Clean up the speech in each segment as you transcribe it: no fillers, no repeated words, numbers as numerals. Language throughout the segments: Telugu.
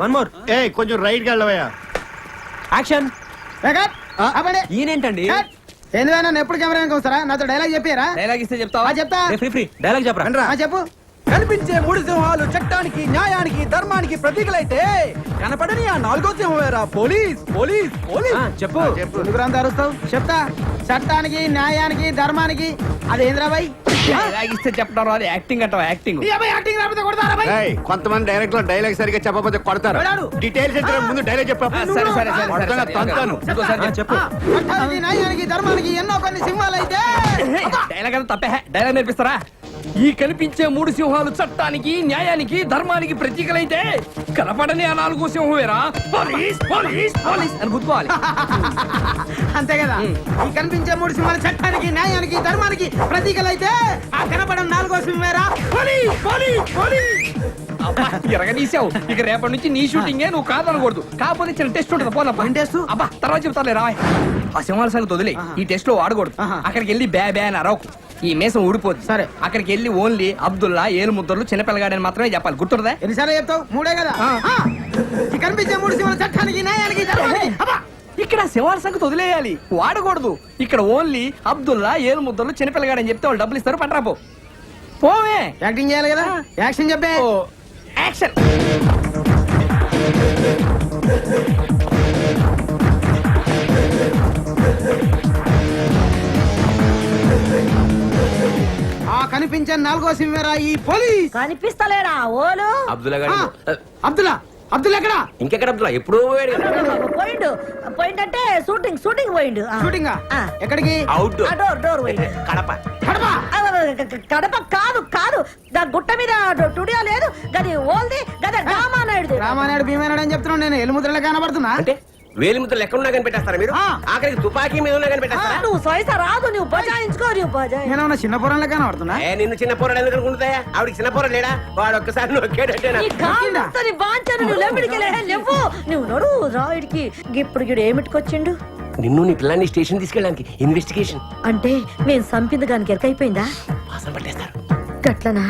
One more. కొంచెం రైట్ గా వెళ్ళవయ్యా. యాక్షన్. ఈయనేంటండి ఎందుకు నన్ను ఎప్పుడు కెమెరా వస్తారా? నాతో డైలాగ్ చెప్పారా? డైలాగ్ ఇస్తే చెప్తావా? చెప్తా. ఫ్రీ డైలాగ్ చెప్పరా. చెప్పు. కనిపించే 3 సింహాలు చట్టానికి, న్యాయానికి, ధర్మానికి ప్రతీకలైతే కనపడని ఆ 4వ సింహం వేరా పోలీస్ పోలీస్ పోలీస్. చెప్పు. ఎందుకు అరుస్తావు? చెప్తా. చట్టానికి, న్యాయానికి, ధర్మానికి. అదేంద్రాబాయ్ డైలాగ్ ఇస్తే చెప్పడం రాదు, యాక్టింగ్ అంటావా? యాక్టింగ్. యాక్టింగ్ రాకపోతే కొడతారా బాయ్? కొంతమంది డైరెక్టర్ డైలాగ్ సరిగ్గా చెప్పకపోతే కొడతారు. డీటెయిల్స్ ఇచ్చే ముందు డైలాగ్ చెప్పు. సరే తంతాను. చెప్పు. చట్టానికి, న్యాయానికి, ధర్మానికి ఎన్నో కొన్ని సింహాలు అయితే డైలాగ్ అంతా తప్పే. డైలాగ్ నేర్పిస్తారా? ఈ కనిపించే 3 సింహాలు చట్టానికి, న్యాయానికి, ధర్మానికి ప్రతీకలైతే కనపడని ఆ 4వ సింహం వేరా పోలీస్ పోలీస్ పోలీస్ అని గుర్తుకోవాలి. అంతే కదా. ఈ కనిపించే 3 సింహాలు చట్టానికి, న్యాయానికి, ధర్మానికి ప్రతీకలైతే ఆ కనపడం 4వ సింహం వేరా పోలీస్ పోలీస్ పోలీస్. ఎరగదీసావు. ఇక రేపటి నుంచి నీ షూటింగే, నువ్వు కాదనకూడదు. కాకపోతే చిన్న టెస్ట్ ఉంటుంది. పోనప్ప టెస్ట్. అబ్బా తర్వాత చెప్తాలే రా. ఆ సింహాల సంగతి వదిలే. ఈ టెస్ట్ లో వాడకూడదు. అక్కడికి వెళ్ళి బ్యా బ్యా అని అరవకు. ఈ మేసం ఊడిపోద్ది. సరే. అక్కడికి వెళ్ళి ఓన్లీ అబ్దుల్లా, ఏలు ముద్దర్లు, చిన్నపిల్లగాడని మాత్రమే చెప్పాలి. గుర్తుందా? ఎన్నిసార్లు చెప్తావు? 3 కదా. ఈ కనిపించే 3 సింహాలు చట్టానికి, న్యాయానికి, ధర్మానికి. ఇక్కడ సింహాల సంగతి వదిలేయాలి, వాడకూడదు. ఇక్కడ ఓన్లీ అబ్దుల్లా, ఏలు ముద్దర్లు, చిన్నపిల్లగాడని చెప్తే వాళ్ళు డబ్బులు ఇస్తారు. పంటరాపో పోవే. యాక్టింగ్ చేయాలి కదా. యాక్షన్ చెప్పే. యాక్షన్. ఆ కనిపించే 4వ సింహేరా ఈ పోలీస్. కనిపిస్తలేరా ఓలు? అబ్దుల్లా అబ్దుల్లా ఎక్కడ? ఇంకెక్కడ అబ్దుల్లా? ఎప్పుడో పోయిండు. పోయిండంటే షూటింగ్ పోయిండు. షూటింగ్ ఎక్కడికి? డోర్ పోయిండు. కడప. కడప. కడప కాదు దాని గుట్ట మీద స్టూడియో లేదు. గది ఓల్ది గది రామానాయుడు. రామానాయుడు భీమానాయుడు అని చెప్తున్నావు. నేను ఎలుముద్రలో కనబడుతున్నా. అంటే వేలి ముద్రలు ఎక్కడున్నా కనిపెట్టేస్తారా మీరు? ఆఖరికి తుపాకీ మీద ఉన్నా కనిపెట్టేస్తారా? నువ్వు సైసా రాదు. నువ్వు బజాయించుకో. నేను చిన్న పొరంలో కనబడుతున్నా. నిన్ను చిన్న పోరాడు ఎందుకు అనుకుంటాయా? ఆవిడికి చిన్న పోరాడు లేడా? వాడు ఒక్కసారి నొక్కేటట్టేనా? నువ్వు నడు రాయుడికి. ఇప్పుడు గిడు ఏమిటికొచ్చిండు? నిన్ను నీ పిల్లాన్ని స్టేషన్ తీసుకెళ్ళడానికి ఇన్వెస్టిగేషన్. అంటే నేను సంపింది గానికి ఎరకైపోయిందా? వాసన పట్టేస్తారు. గట్లనా?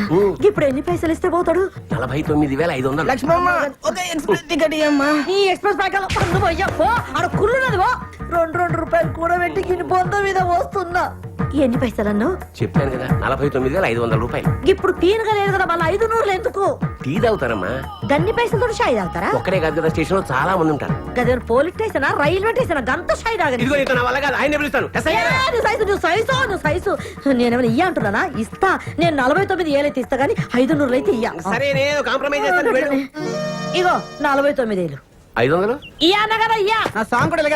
ఇప్పుడు ఎన్ని పైసలు ఇస్తే పోతాడు? 49,500. లక్ష్మమ్మ ఒక ఎక్స్ప్రెస్ టికెట్ ఇయ్యమ్మా. ఈ ఎక్స్ప్రెస్ ప్యాకెట్ పండు పోయ్యా పో. ఆడ కుళ్ళున్నది పో. 2 రూపాయలు కూడా పెట్టి గిన్ని బొంద మీద వస్తున్నా. ఎన్ని పైసలన్ను? చెప్పాను కదా 49,500 రూపాయలు. ఇప్పుడు తీనగా లేదు కదా, మళ్ళీ 500 ఎందుకు? టీ తాగుతారమ్మా. గన్ని పైసలతో షాయి తాగుతారా? ఒక్కడే కాదు కదా, స్టేషన్ లో చాలా మంది ఉంటారు. గదే పోలీస్ స్టేషన్, రైల్వే స్టేషన్, గంత షాయి తాగని. ఇదిగో ఇతను వల్ల కాదు, ఆయన పిలుస్తాను. నువ్వు సైజు నేనేమైనా ఇయ్య అంటున్నానా? ఇస్తా. నేను 49,000 అయితే ఇస్తా గానీ 500 అయితే ఇయ్య. సరే నేను కాంప్రమైజ్ చేస్తాను. ఇగో 49,000 500 ఇయ్యా కదా ఇయ్యా. నా సాంగ్ కూడా ఎలాగ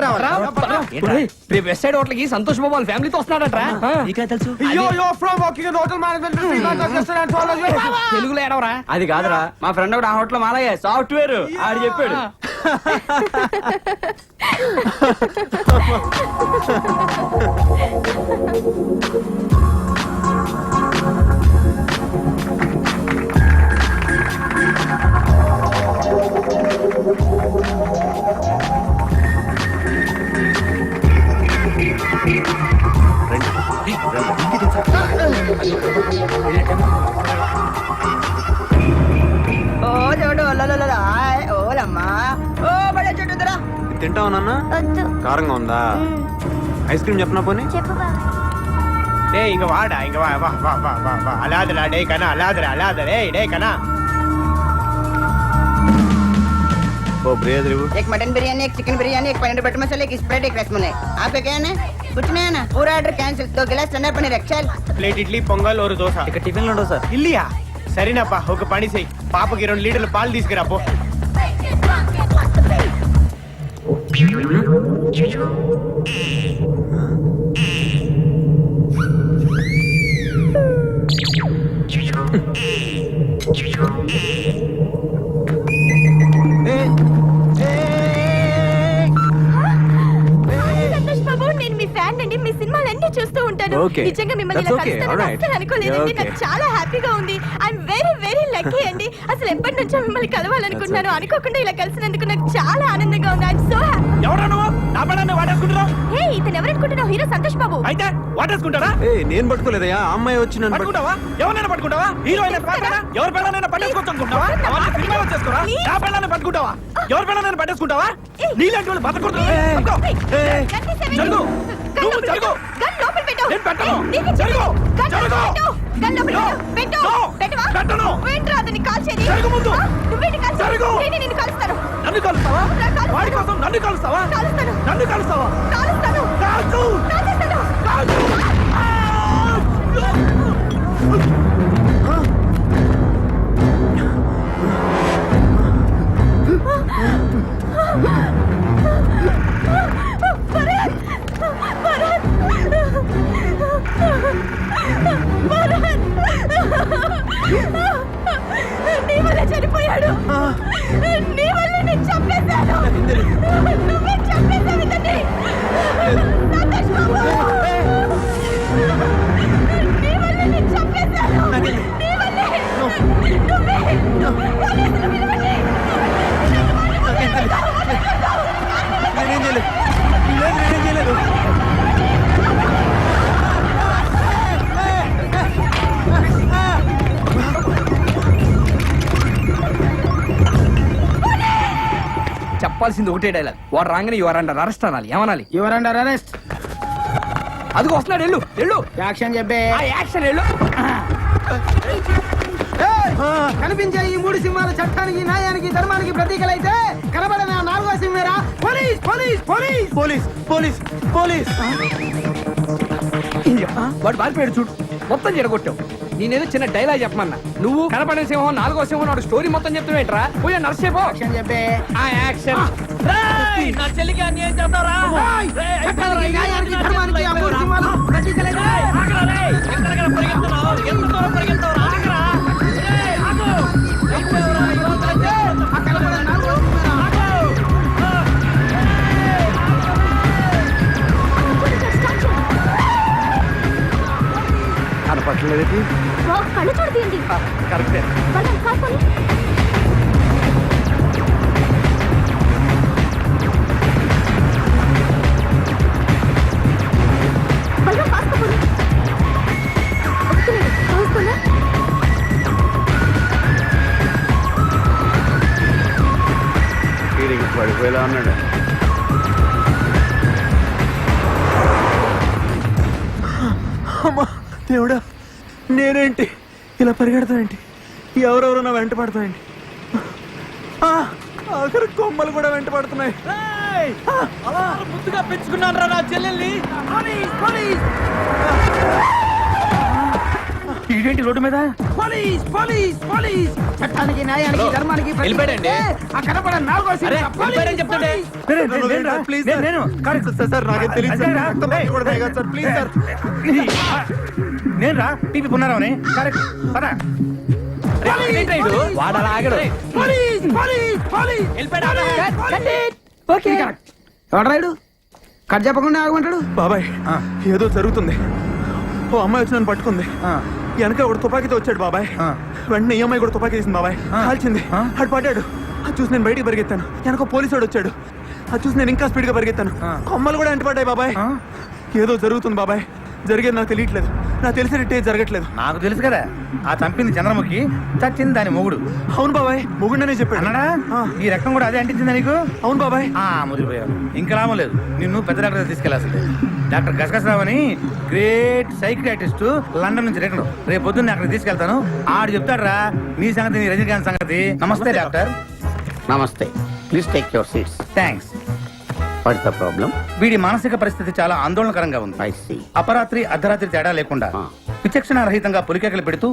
రేపు వెస్ట్ సైడ్ హోటల్ కి సంతోష్ బాబు వాళ్ళ ఫ్యామిలీతో వస్తున్నాడట్రా. తెలుసు తెలుగులో ఏడవరా? అది కాదురా, మా ఫ్రెండ్ ఒకటి ఆ హోటల్ మాలయ్య సాఫ్ట్వేర్ ఆడు చెప్పాడు. తింటావు నాన్న? కారంగా ఉందా? ఐస్ క్రీమ్ చెప్పనా పోనీ? ఇంక వాడా ఇంక అలాదరా డే కనా అలాదరే డే కనా. ओ ब्रेड रिव्यू। एक मटन बिरयानी, एक चिकन बिरयानी, एक पनीर बटर मसाला, एक स्प्रेड, एक रसमलाई। आपका क्या है? कुछ नहीं है ना? पूरा ऑर्डर कैंसिल। 2 गिलास ठंडा पनीर चल। ప్లేట్ ఇడ్లీ పొంగల్ ఒక దోశ. ఇక్కడ టిఫిన్ లో ఉండవు సార్. ఇల్లియా? సరేనప్పా, ఒక పని చెయ్యి. పాపకి 2 లీటర్ల పాలు తీసుకురా పో. మీ సినిమాలన్నీ చూస్తూ ఉంటాను. నిజంగా మిమ్మల్ని ఇలా కలుస్తానని అస్సలు అనుకోలేదండి. నాకు చాలా హ్యాపీగా ఉంది. I am very very lucky అండి. అసలు ఎప్పటి నుంచో మిమ్మల్ని కలవాలనుకుంటున్నాను. అనుకోకుండా ఇలా కలిసినందుకు నాకు చాలా ఆనందంగా ఉంది. I'm so happy. ఎవరా నువ్వు నా పడాన్ని వాడేసుకుంటున్నావు? హే, ఇతను ఎవరనుకుంటున్నావు? హీరో సంతోష్ బాబు. అయితే వాడేసుకుంటారా? నేను పట్టుకోలేదయ్యా, ఆ అమ్మాయి వచ్చి నన్ను పట్టుకుంటావా? ఎవరైనా పట్టుకుంటావా? హీరోయిన్ ఎవరి పిల్లలైనా పట్టేసుకోవచ్చు అనుకుంటావా? అవన్నీ సినిమాలో చేసుకోరా? నా పిల్లల్ని పట్టుకుంటావా? ఎవరి పిల్లలైనా పట్టేసుకుంటావా? నీలాంటి వాళ్ళు బతకూడదు. పట్టుకో. జరుగు. నువ్వు జరుగు. గన్ లోపల పెట్టు. నేను పెట్టను. నీకు జరుగు. గన్ జరుగు. పెట్టు. గన్ లోపల No. పెట్టు. No. పెట్టవా? పెట్టను. నువ్వేంట్రా అతన్ని కాల్చేది? జరుగు ముందు. నువ్వేంటి కాల్చేది? జరుగు. నేనే నిన్ను కాలుస్తాను. నన్ను కలుస్తావా? కాలుస్తాను. వాడి కోసం నన్ను కలుస్తావా? కాలుస్తాను. నన్ను కలుస్తావా? కాలుస్తాను. కాల్చు. కాల్చేస్తాను. కాల్చు. భరత్! భరత్! భరత్! నీ వల్ల చనిపోయాడు. నీ వల్ల నేను చంపేశాను. నువ్వే చంపేశావు ఇతన్ని. సంతోష్ బాబు! నీ వల్ల నేను చంపేశాను. నీ వల్లే. నువ్వే. పోలీసులు పిలవండి. నేనేం చేయలేదు. లేదు, నేనేం చేయలేదు. చెప్పాల్సింది ఒకటే డైలాగ్. వాడు రాగానే యువర్ అండర్ అరెస్ట్ అనాలి. ఏమనాలి? Your under arrest. అదిగో వస్తున్నాడు. వెళ్ళు వెళ్ళు. యాక్షన్ చెప్పే. ఆ యాక్షన్ వెళ్ళు. కనిపించే ఈ మూడు సింహాలు చట్టానికి, న్యాయానికి, ధర్మానికి ప్రతీకలైతే కనబడిన ఆ నాలుగో సింహేరా police. Police. Police. Police, police, police. వాడు బారిపోయాడు చూడు. మొత్తం జరగొట్టావు. నేనేదో చిన్న డైలాగ్ చెప్పమన్నా. నువ్వు కనపడే సింహం, నాలుగో సింహం నాడు స్టోరీ మొత్తం చెప్తావేంట్రా? పోయా నర్సేపో. యాక్షన్ చెప్పే. ఆ యాక్షన్. నా చెల్లికి అన్యాయం చేస్తారా? చట్టానికి, న్యాయానికి, ధర్మానికి ఆ మూడు సింహాలు ప్రతీకలైతే ఆ కనబడిన నాలుగో సింహేరా. కనపట్లేదు. కళ్ళు చూడదండి. కరెక్టే. బలం కాకపోయి బలం కాకపోయి చూస్తున్నా. వీడికి పడిపోయేలా ఉన్నాడు. అమ్మా దేవుడా, నేనేంటి ఇలా పరిగెడతానేంటి? ఎవరెవరో నా వెంట పడతాయండి. ఆఖరి కొమ్మలు కూడా వెంట పడుతున్నాయి. ముద్దుగా పెంచుకున్నాను రా నా చెల్లెల్ని. ఇదేంటి రోడ్డు మీద? పోలీస్. పోలీస్. పోలీస్. చట్టానికి, న్యాయానికి, ధర్మానికి వెళ్ళిపోయాడండి. ఆ కనపడిన నాలుగో అరే, సింహేరా వెళ్ళిపోయాడని చెప్తుంటే. ప్లీజ్ సార్, నాకేం తెలియదు సార్. రక్తం పట్టకూడదు కదా సార్, ప్లీజ్ సార్. నేను రా టీపీ పున్నారావుని. వాడు అలా ఆగడు. పోలీస్. పోలీస్. పోలీస్. ఎవడ్రాయుడు కట్ చెప్పకుండా ఆగమంటాడు? బాబాయ్, ఏదో జరుగుతుంది. ఓ అమ్మాయి వచ్చి నన్ను పట్టుకుంది. వెనక ఒకడు తుపాకీతో వచ్చాడు బాబాయ్. వెంటనే ఈ అమ్మాయి కూడా తుపాకీ తీసింది బాబాయ్. కాల్చింది. అటు పడ్డాడు. అది చూసి నేను బయటికి పరిగెత్తాను. వెనక పోలీసు వాడు వచ్చాడు. అది చూసి నేను ఇంకా స్పీడ్ గా పరిగెత్తాను. కొమ్మలు కూడా వెంట పడ్డాయి బాబాయ్. ఏదో జరుగుతుంది బాబాయ్. జరిగేది నాకు తెలియట్లేదు. నాకు తెలిసినట్టే జరగట్లేదు. నాకు తెలుసు కదా, ఆ చంపింది చంద్రముఖి, చచ్చింది దాని మొగుడు. అవును బాబాయ్, మొగుడనే చెప్పాడు. అన్నాడా? ఈ రక్తం కూడా అదే అంటించిందా నీకు? అవును బాబాయ్. ముదిరిపోయావు. ఇంకా లాభం లేదు, నిన్ను పెద్ద డాక్టర్ దగ్గర తీసుకెళ్లాల్సిందే. డాక్టర్ గసగసరావు అని గ్రేట్ సైకియాట్రిస్ట్, లండన్ నుంచి రిటర్న్. రేపు పొద్దున్న అక్కడ తీసుకెళ్తాను. ఆడు చెప్తాడురా నీ సంగతి, నీ రజనీకాంత్ సంగతి. నమస్తే డాక్టర్. నమస్తే. Please take your seats. Thanks. What the problem? వీడి మానసిక పరిస్థితి చాలా ఆందోళనకరంగా ఉంది. I see. అపరాత్రి అర్ధరాత్రి తేడా లేకుండా విచక్షణ రహితంగా పులికేకలు పెడుతూ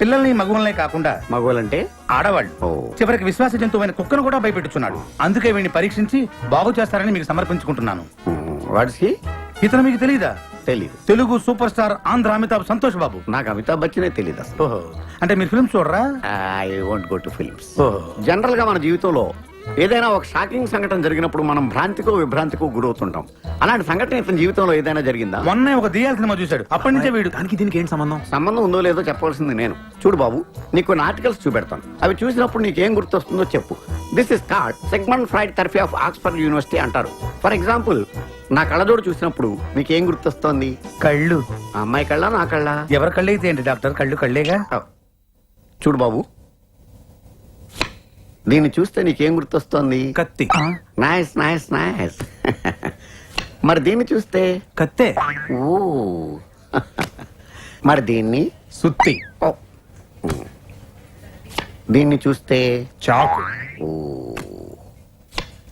పిల్లల్ని మగువలనే కాకుండా మగవాళ్ళంటే ఆడవాళ్ళు ఓ. చివరికి విశ్వాస జంతువైన కుక్కను కూడా భయపెట్టుచున్నాడు. అందుకే వీడిని పరీక్షించి బాగు చేస్తారని మీకు సమర్పించుకుంటున్నాను. Watts he? ఇతను మీకు తెలీదా? తెలీదు. Telugu super star Andhra Amitabh Santosh Babu. నాకు అమితాబ్ బచ్చనే తెలీదు అసలు. ఓహో, అంటే మీరు ఫిల్మ్స్ చూడరా? I want go to films. ఓహో. జనరల్ గా మన జీవితంలో ఏదైనా ఒక షాకింగ్ సంఘటన జరిగినప్పుడు మనం భ్రాంతికో విభ్రాంతికో గురవుతుంటాం. అలాంటి సంఘటన ఇతని జీవితంలో ఏదైనా జరిగిందా? మొన్నే ఒక దియాల సినిమా చూశాడు, అప్పటి నుంచే వీడు. దానికి దీనికి ఏంటి సంబంధం? సంబంధం ఉందో లేదో చెప్పవలసింది నేను. చూడు బాబు, నీకు కొన్ని ఆర్టికల్స్ చూపెడతాను. అవి చూసినప్పుడు నీకేం గుర్తొస్తుందో చెప్పు. This is card Sigmund Freud therapy of Oxford university అంటారు. ఫర్ ఎగ్జాంపుల్, నా కళ్ళజోడు చూసినప్పుడు నీకేం గుర్తొస్తోంది? కళ్ళు. ఆ అమ్మాయి కళ్ళ, నా కళ్ళ? ఎవరి కళ్ళు అయితే ఏంటి డాక్టర్, కళ్ళు కళ్ళేగా. చూడు బాబు, దీన్ని చూస్తే నీకేం గుర్తొస్తోంది? కత్తి. Nice nice nice. మరి దీన్ని చూస్తే? కత్తే. ఓ. మరి దీన్ని? సుత్తి. ఓ. దీన్ని చూస్తే? చాకు. ఓ.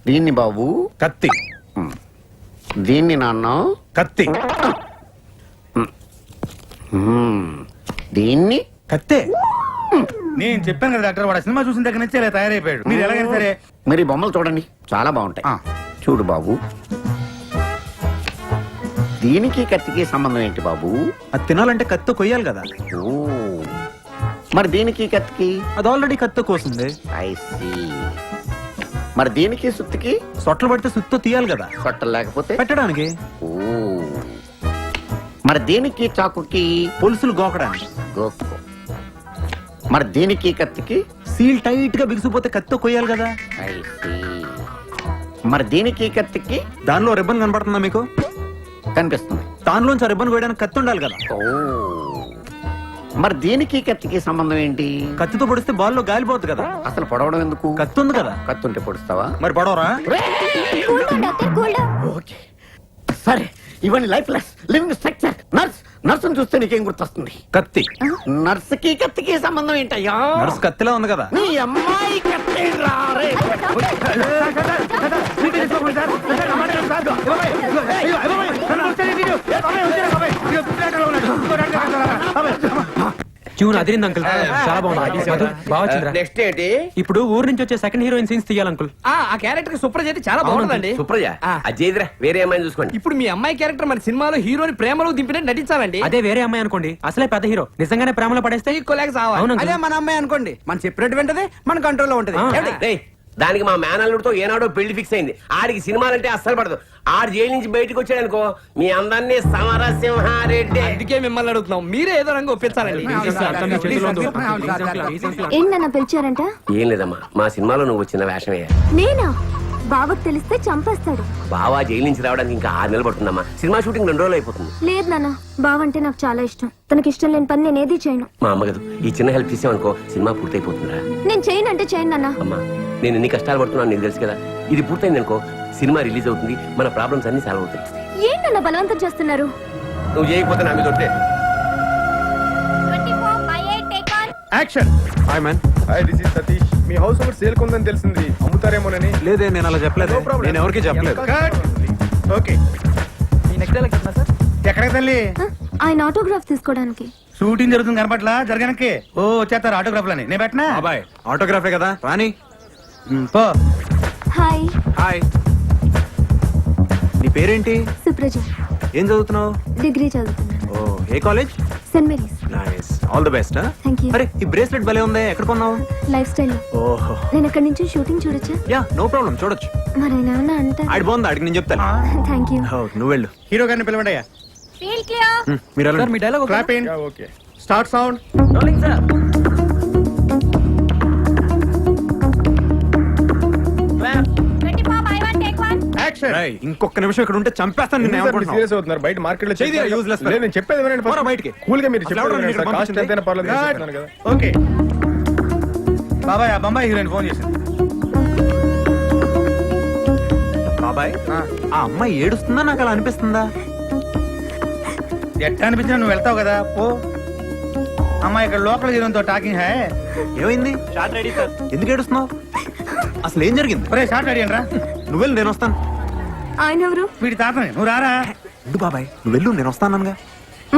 దీన్ని బాబు? కత్తి. దీన్ని నాన్న? కత్తి. దీన్ని? కత్తే. నేను చెప్పాను కదా డాక్టర్, వాడు సినిమా చూసిన దగ్గర నుంచి ఇలా తయారైపోయాడు. మీరు ఎలాగైనా సరే మరి ఈ బొమ్మలు చూడండి, చాలా బాగుంటాయి. ఆ. చూడు బాబు, దీనికి కత్తికి సంబంధం ఏంటి బాబు? అది తినాలంటే కత్తి కొయ్యాలి కదా. ఓ. మరి దీనికి కత్తికి? అది ఆల్రెడీ కత్తి కోసింది. I see. మరి దీనికి సుత్తికి? సొట్లు పడితే సుత్తో తీయాలి కదా. పట్టలు లేకపోతే? పెట్టడానికి. ఓ. మరి దీనికి చాకుకి? పులుసులు గోకడానికి. గోక్కో. మరి దీనికి కత్తికి? సీల్ టైట్ గా బిగిసిపోతే కత్తి కొయ్యాలి కదా. I see. మరి దీనికి కత్తికి? దానిలో రిబ్బన్ కనపడుతుందా మీకు? కనిపిస్తుంది. దానిలోంచి రిబ్బన్ కొయ్యడానికి కత్తి ఉండాలి కదా. ఓ. మరి దీనికి కత్తికి సంబంధం ఏంటి? కత్తితో పొడిస్తే బాల్లో గాలిపోతుంది కదా. అసలు పొడవడం ఎందుకు? కత్తి ఉంది కదా. కత్తి ఉంటే పొడుస్తావా? మరి పడవరా? ఓకే, సరే. ఇవన్నీ life less living structure. Nurse చూస్తే నీకేం గుర్తొస్తుంది? కత్తి. నర్సుకి కత్తికి సంబంధం ఏంటయ్యా? నర్స్ కత్తిలా ఉంది కదా. నీ అమ్మాయి కత్తి రారే. ట్యూన్ అదిరింది అంకుల్, చాలా బాగుంది. మధు, బాగా వచ్చిందిరా. నెక్స్ట్ ఏంటి? ఇప్పుడు ఊరు నుంచి వచ్చే సెకండ్ హీరోయిన్ సీన్స్ తీయాలి అంకుల్. ఆ క్యారెక్టర్ కి సుప్రజ అయితే చాలా బాగుంటుందండి. సుప్రజ ఆ. అజయ్దిరా, వేరే అమ్మాయిని చూసుకోండి. ఇప్పుడు మీ అమ్మాయి క్యారెక్టర్ మన సినిమాలో హీరోని ప్రేమలో దింపినట్టు నటించాలండి. అదే వేరే అమ్మాయి అనుకోండి, అసలే పెద్ద హీరో, నిజంగానే ప్రేమలో పడేస్తే ఈక్వల్ గా సావాలి. అవును అంకుల్. అదే మన అమ్మాయి అనుకోండి, మనం చెప్పినట్టు వింటది, మన కంట్రోల్లో ఉంటది. ఆ. ఏమండి? రేయ్, దానికి మా మేనల్లుడితో ఏనాడో పెళ్లి ఫిక్స్ అయింది. ఆడికి సినిమాలంటే అస్సలు పడదు. ఆడు జైలు నుంచి బయటకు వచ్చాడనుకో, మీ అందరినీ సమరసింహారెడ్డి. అందుకే మిమ్మల్ని అడుగుతున్నాం, మీరే ఏదో రంగు ఒప్పించాలండి. ఏంటన్నా పిలిచారంట? ఏం లేదమ్మా, మా సినిమాలో నువ్వు వచ్చిన వేషమే. నేనా? బావకు తెలిస్తే చంపేస్తాడు. బావా జైలు నుంచి రావడానికి ఇంకా 6 నెలలు పడుతుందమ్మా. సినిమా షూటింగ్ 2 రోజులు అయిపోతుంది. లేదు నాన్న, బావంటే నాకు చాలా ఇష్టం. తనకి ఇష్టం లేని పని నేను ఏది చేయను. మా అమ్మ కదా, ఈ చిన్న హెల్ప్ చేసామనుకో సినిమా పూర్తయిపోతుందిరా. నేను చేయను అంటే చేయను నాన్న. అమ్మా, నేను ఎన్ని కష్టాలు పడుతున్నాను నీకు తెలుసు కదా. ఇది పూర్తయింది అనుకో, సినిమా రిలీజ్ అవుతుంది, మన ప్రాబ్లమ్స్ అన్ని సాల్వ్ అవుతాయి. ఏంటన్నా బలవంతం చేస్తున్నారు? నువ్వు చేయకపోతే నా మీద ఒట్టే. Action. Hi man. Hi, this is Satish. మీ హౌస్ ఒకటి సేల్ కొందని తెలిసింది, అమ్ముతారేమోనని. లేదే, నేను అలా చెప్పలేదు. నేను ఎవరికి చెప్పలేదు. ఓకే, ఎక్కడికి తల్లి? ఆయన ఆటోగ్రాఫ్ తీసుకోవడానికి. షూటింగ్ జరుగుతుంది కనపట్లా, జరగనక్కి. ఓ వచ్చేస్తారు ఆటోగ్రాఫ్లని, నేను పెట్టనా? బాబాయ్ ఆటోగ్రాఫే కదా, రాని. పో. Hi, hi. నీ పేరేంటి? సుప్రజ. ఏం చదువుతున్నావు? డిగ్రీ చదువుతున్నాను. ఓ, ఏ college? Saint Mary's. Nice, all the best. Thank you. అరే, ఈ బ్రేస్లెట్ భలే ఉంది, ఎక్కడ కొన్నావు? Life style. ఓహో, నేను అక్కడి నుంచి షూటింగ్ చూడొచ్చా? యా, నో ప్రాబ్లం, చూడొచ్చు. మరి ఆయన ఏమన్నా అంటారు? ఆడి బాగుంది, ఆడికి నేను చెప్తాను. Thank you. ఓ, నువ్వు వెళ్ళు. హీరో గారిని పిలవండి అయ్యా. మీరు వెళ్ళండి. మీ dialogue clap in. Okay, start sound. Action. రేయ్, ఇంకొక నిమిషం ఇక్కడ ఉంటే చంపేస్తాను నిన్ను. ఏమనుకుంటున్నావు? సీరియస్ అవుతున్నారు. బయట మార్కెట్ లో చేయి, useless fellow. లేదు, నేను చెప్పేది వినండి. పోరా బయటికి. కూల్ గా మీరు అసలు ఎవరు చెప్పేది ఇక్కడ వినండి. కాస్ట్ పంపించింది? ఎంతైనా పర్లేదు, నేను చెప్తున్నాను కదా. ఓకే బాబాయ్, ఆ బొంబాయి హీరోయిన్ ఫోన్ చేసింది. బాబాయ్, ఆ అమ్మాయి ఏడుస్తుందా, నాకు అలా అనిపిస్తుందా? ఎట్లా అనిపించినా నువ్వు వెళ్తావు కదా, పో. అమ్మాయి ఇక్కడ లోకల్ హీరోయిన్తో టాకింగ్ హై. ఏమైంది? Short ready sir. ఎందుకు ఏడుస్తున్నావు? అసలు ఏం జరిగింది? ఒరే షార్ట్ అడిగాను రా. నువ్వు వెళ్ళు, నేను వస్తాను. ఆయన ఎవరు? వీడి తాతని, నువ్వు రారా. ఉండు బాబాయ్, నువ్వు వెళ్ళు, నేను వస్తానగా.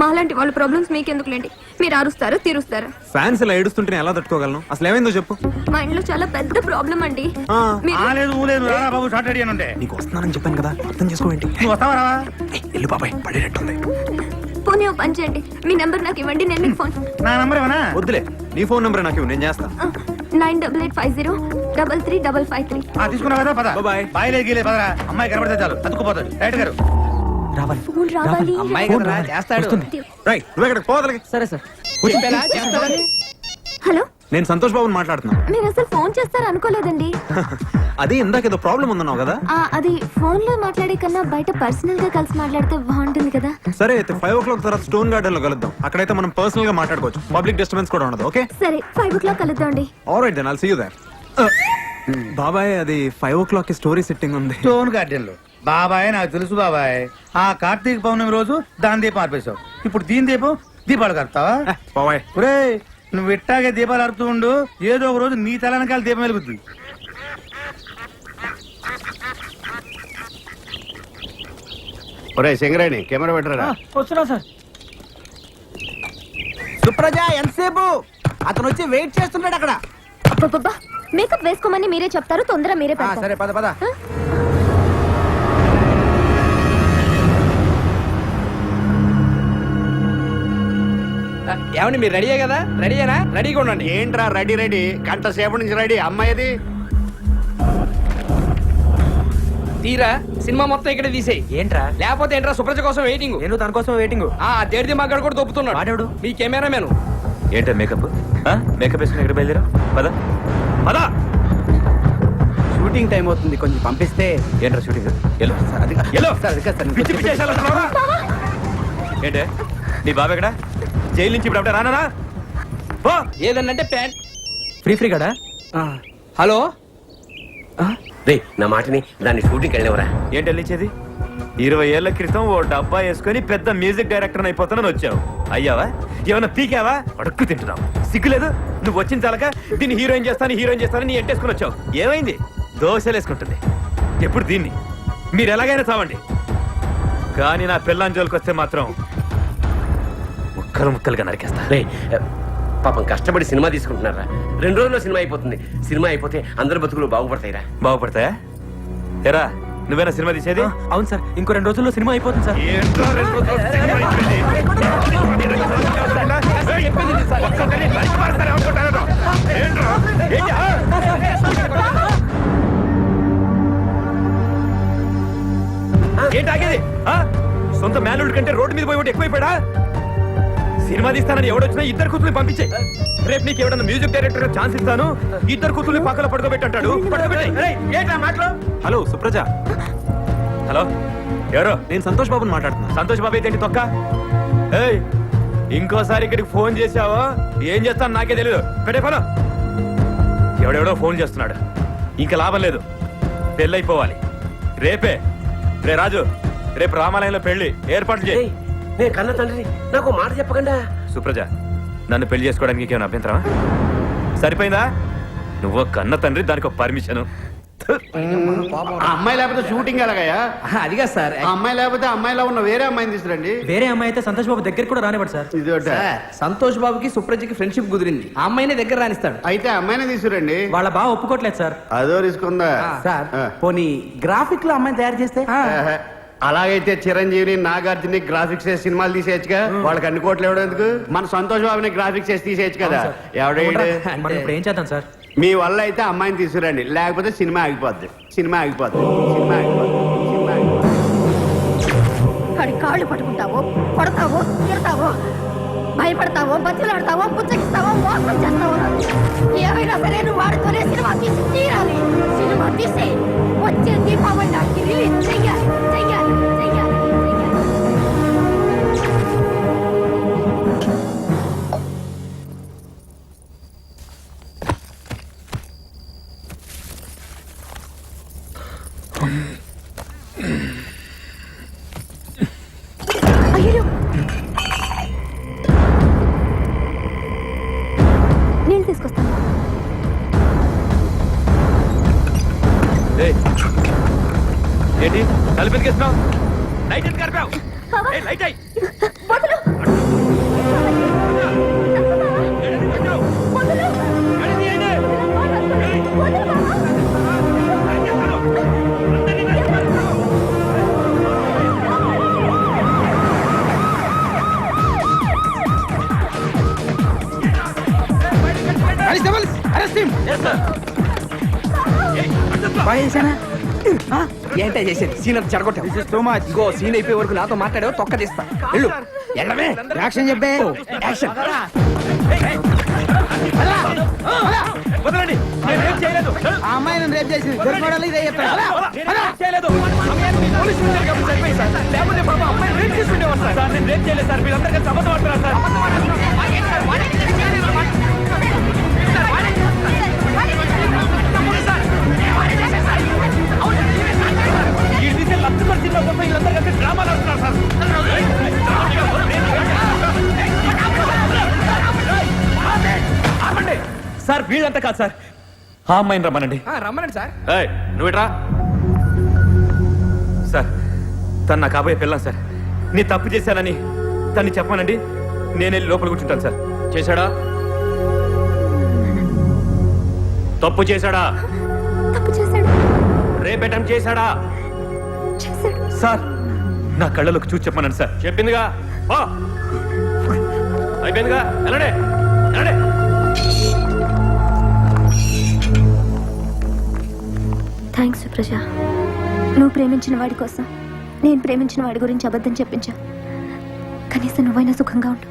మాలాంటి వాళ్ళ ప్రాబ్లమ్స్ మీకెందుకులేండి, మీరు అరుస్తారు తీరుస్తారు. ఫ్యాన్స్ ఇలా ఏడుస్తుంటే నేను ఎలా తట్టుకోగలను? అసలు ఏమైందో చెప్పు. మా ఇంట్లో చాలా పెద్ద ప్రాబ్లం అండి. ఆ, మీరు- లేదు నువ్వు లేదు, రారా బాబు, షార్ట్ అడిగాను ఉంటే. నీకు వస్తున్నానని చెప్పాను కదా, అర్థం చేసుకోవేంటి? నువ్వు వస్తావా రావా? వెళ్ళు బాబాయ్, పడేటట్టుంది. పోనీ ఓ పని చేయండి, మీ నెంబర్ నాకు ఇవ్వండి, నేను మీకు ఫోన్. నా నంబర్ ఏమన్నా? వద్దులే, నీ ఫోన్ నెంబర్ నాకు ఇవ్వు, నేను చేస్తా. 9850 7335553. తీసుకున్నావు కదా పద Bye-bye. బాయ్ గీలే పదరా అమ్మాయి కనబడితే చాలు అతుక్కుపోతాడు రైట్ గారు రావాలి ఫోన్ రావాలి. అమ్మాయి ఫోన్ కదరా, రావాలి. చేస్తాడు. వస్తుంది. రైట్ నువ్వు ఎక్కడికి పోదలకి సరే సార్ చెప్పానా? చేస్తాడని. హలో, నేను సంతోష్ బాబుని మాట్లాడుతున్నాను. మీరు అసలు ఫోన్ చేస్తారు అనుకోలేదండి. అదే ఇందాక ఏదో ప్రాబ్లం ఉందన్నావు కదా. అది ఫోన్ లో మాట్లాడే కన్నా బయట పర్సనల్ గా కలిసి మాట్లాడితే బాగుంటుంది కదా. సరే అయితే 5 o'clock తర్వాత స్టోన్ గార్డెన్ లో కలుద్దాం. అక్కడైతే మనం పర్సనల్ గా మాట్లాడుకోవచ్చు. పబ్లిక్ డిస్టర్బెన్స్ కూడా ఉండదు. ఓకే సరే 5 o'clock కలుద్దాండి. Alright then I'll see you there. బాబాయ్ అది 5 o'clock కి స్టోరీ సెట్టింగ్ ఉంది. స్టోన్ గార్డెన్ లో బాబాయ్ నాకు తెలుసు బాబాయ్ ఆ కార్తీక పౌర్ణమి రోజు దాని దీపం ఆర్పేశావు ఇప్పుడు దీని దీపం దీపాలు కడతావా బాబాయ్ ఒరే నువ్వు ఇట్టాగే దీపాలు అరుపుతూ ఉండు ఏదో ఒక రోజు నీ తలనకాల దీపం వెలుగుద్ది ఒరే సింగరేణి కెమెరా పెట్టరా. వస్తున్నా సార్. సుప్రజ ఎంతసేపు? అతను వచ్చి వెయిట్ చేస్తున్నాడు అక్కడ. అబ్బబ్బబ్బా, మేకప్ వేసుకోమని మీరే చెప్తారు, తొందర మీరే పెడతారు. సరే పద పద. ఏమండి మీరు రెడీయే కదా? రెడీయేనా? రెడీగా ఉండండి. ఏంట్రా రెడీ రెడీ గంట సేపు నుంచి రెడీ. అమ్మాయిది తీరా సినిమా మొత్తం ఇక్కడ తీసేయి. ఏంట్రా లేకపోతే ఏంట్రా సుప్రజ కోసం వెయిటింగ్. నేను తన కోసం వెయిటింగ్. ఆ దేడిది మగ్గడు కూడా దొప్పుతున్నాడు. వాడెవడు? మీ కెమెరామెన్. ఏంటో మేకప్ మేకప్ వేసుకుని ఎక్కడ బయలుదేరా పద పద షూటింగ్ టైం అవుతుంది, కొంచెం పంపిస్తే. ఏంట్రా షూటింగ్ ఎల్లో పిచ్చి పిచ్చి వేషాలు వేస్తున్నావా? ఏంటే నీ బాబు ఎక్కడ? జైలు నుంచి ఇప్పుడు అప్పుడే రానా? ఏదన్నంటే ప్యాంట్ ఫ్రీ గడా. హలో రే నా మాటని దాన్ని షూటింగ్ వెళ్ళేవరా ఏంటి వెళ్ళించేది? 20 ఏళ్ల క్రితం ఓ డబ్బా వేసుకొని పెద్ద మ్యూజిక్ డైరెక్టర్ అయిపోతానని వచ్చావు. అయ్యావా? ఏమన్నా పీకావా? అడుక్కు తింటున్నావు. సిగ్గులేదు? నువ్వు వచ్చిన చాలక దీన్ని హీరోయిన్ చేస్తాను నీ ఎంటేసుకుని వచ్చావు. ఏమైంది? దోశలు వేసుకుంటుంది. ఎప్పుడు దీన్ని మీరు ఎలాగైనా చావండి, కానీ నా పిల్లని జోలికి వస్తే మాత్రం ముక్కలుగా నరికేస్తా. రే పాపం కష్టపడి సినిమా తీసుకుంటున్నారా? 2 రోజుల్లో సినిమా అయిపోతుంది. సినిమా అయిపోతే అందరి బతుకులు బాగుపడతాయిరా. బాగుపడతాయా? ఎరా నువ్వేనా సినిమా తీసేది? అవును సార్, ఇంకో 2 రోజుల్లో సినిమా అయిపోతుంది సార్. ఏంట్రా 2 రోజుల్లో సినిమా అయిపోయింది? ఒక్కొక్కరిని లైఫ్ మారుస్తారే అనుకుంటారా? ఏంట్రా? ఏంటి? ఏంటి ఆగేది? సొంత మేనల్డ్ కంటే రోడ్డు మీద పోయి ఎక్కువైపోయాడా? సినిమా తీస్తానని ఎవడొచ్చినా 2 కూతుర్ని పంపించే. రేపు నీకు ఎవడన్నా మ్యూజిక్ డైరెక్టర్ ఛాన్స్ ఇస్తాను, 2 కూతుర్ని పక్కన పడుకోబెట్టాడు. హలో సుప్రజ. హలో ఎవరో? నేను సంతోష్ బాబుని మాట్లాడుతున్నాను. సంతోష్ బాబు అయితే ఏంటి తొక్క? ఏయ్ ఇంకోసారి ఇక్కడికి ఫోన్ చేసావో ఏం చేస్తాను నాకే తెలియదు. పెట్టే ఫోన్. ఎవడెవడో ఫోన్ చేస్తున్నాడు. ఇంకా లాభం లేదు, పెళ్ళైపోవాలి రేపే. రే రాజు, రేపు రామాలయంలో పెళ్లి ఏర్పాట్లు చేయి. నేను కన్న తండ్రి, నాకు మాట చెప్పకుండా. సుప్రజ, నన్ను పెళ్లి చేసుకోవడానికి ఏమైనా అభ్యంతరమా? సరిపోయిందా? నువ్వు కన్న తండ్రి, దానికి ఒక పర్మిషన్. ఆ అమ్మాయి లేకపోతే షూటింగ్ ఎలాగయ్యా? అదిగా సార్. ఆ అమ్మాయి లేకపోతే అమ్మాయిలో ఉన్న వేరే అమ్మాయిని తీసుకురండి. వేరే అమ్మాయి అయితే సంతోష్ బాబు దగ్గర కూడా రానివ్వడు సార్. ఇది ఒకటే. సార్, సంతోష్ బాబుకి సుప్రజకి ఫ్రెండ్షిప్ కుదిరింది. ఆ అమ్మాయినే దగ్గర రానిస్తాడు. అయితే అమ్మాయినే తీసుకురండి. వాళ్ళ బావ ఒప్పుకోవట్లేదు సార్. అదో రిస్క్ ఉందా? సార్ ఆ. పోనీ గ్రాఫిక్ లో అమ్మాయిని తయారు చేస్తే. ఆహా. అలాగైతే చిరంజీవిని నాగార్జుని గ్రాఫిక్స్ వేసి సినిమాలు తీసేయచ్చుగా. వాళ్ళకి అన్ని కోట్లు ఎవడం ఎందుకు? మన సంతోష్ బాబుని గ్రాఫిక్స్ వేసి తీసేయచ్చు కదా. ఎవడైతే మనం ఇప్పుడు ఏం చేద్దాం సార్? మీ వల్ల అయితే అమ్మాయిని తీసుకురండి, లేకపోతే సినిమా ఆగిపోద్ది. సినిమా ఆగిపోద్ది. సినిమా ఆగిపోద్ది. సినిమా ఆగిపోద్ది. వాడి కాళ్ళు పట్టుకుంటావో, కొడతావో, తిడతావో, భయపడతావో, బతిలాడతావో, పుచ్చగిస్తావో, మోసం చేస్తావో, ఏమైనా సరే నువ్వు వాడితోనే సినిమా తీసి తీరాలి. సినిమా తీసి వచ్చే దీపావళి నాటికి రిలీజ్ చెయ్యాలి. చెయ్యాలి చెయ్యాలి చెయ్యాలి. అయ్యో, నేను తీసుకొస్తాను. ఏయ్, ఏంటి తలుపు ఎందుకేస్తున్నావు? లైట్ ఎందుకు ఆర్పావు? ఏయ్, లైట్ అయ్యి. వదలు. వదలు. వదలు బాబా. Arrest him. Yes, sir. బాగా చేశానా ఏంటో చేసేది సీన్ అంతా చెడగొట్టావు టూ మచ్ ఇంకో సీన్ అయిపోయే వరకు నాతో మాట్లాడావు తొక్క తీస్తా వెళ్ళు వెళ్ళవే యాక్షన్ చెప్పే యాక్షన్ వదలండి నేను ఏం చేయలేదు ఆ అమ్మాయి నన్ను రేపు చేసింది దొరికోవడాలు ఇదే చెప్తాను నేను ఏం చేయలేదు అమ్మాయిని పోలీసు స్టేషన్ కాబట్టి సరిపోయింది సార్. లేకపోతే పాప అమ్మాయిని రేప్ చేసి ఉండేవారు సార్. సార్ నేను రేప్ చేయలేదు సార్ వీళ్ళందరూ కలిసి అబద్ధం ఆడుతున్నారు సార్ ఈ తీసే లక్ష్మణ్ సినిమా కోసం వీళ్ళందరూ కలిసి డ్రామాలు ఆడుతున్నారు సార్ ఆపండి సార్ వీళ్ళంతా కాదు సార్ ఆ అమ్మాయిని రమ్మనండి రమ్మనండి సార్ నువ్వుట్రా సార్ తను నా కాబోయే పిల్లం సార్ నీ తప్పు చేశానని తన్ని చెప్పానండి నేనే లోపల కూర్చుంటాను సార్ చేశాడా తప్పు చేశాడా తప్పు చేశాడు రేపేటం చేశాడా చేశాడు సార్ నా కళ్ళలోకి చూసి చెప్పమనండి సార్ చెప్పిందిగా బా అయిపోయిందిగా వెళ్ళండి వెళ్ళండి థ్యాంక్స్ సుప్రజ నువ్వు ప్రేమించిన వాడి కోసం నేను ప్రేమించిన వాడి గురించి అబద్ధం చెప్పించా కనీసం నువ్వైనా సుఖంగా ఉండు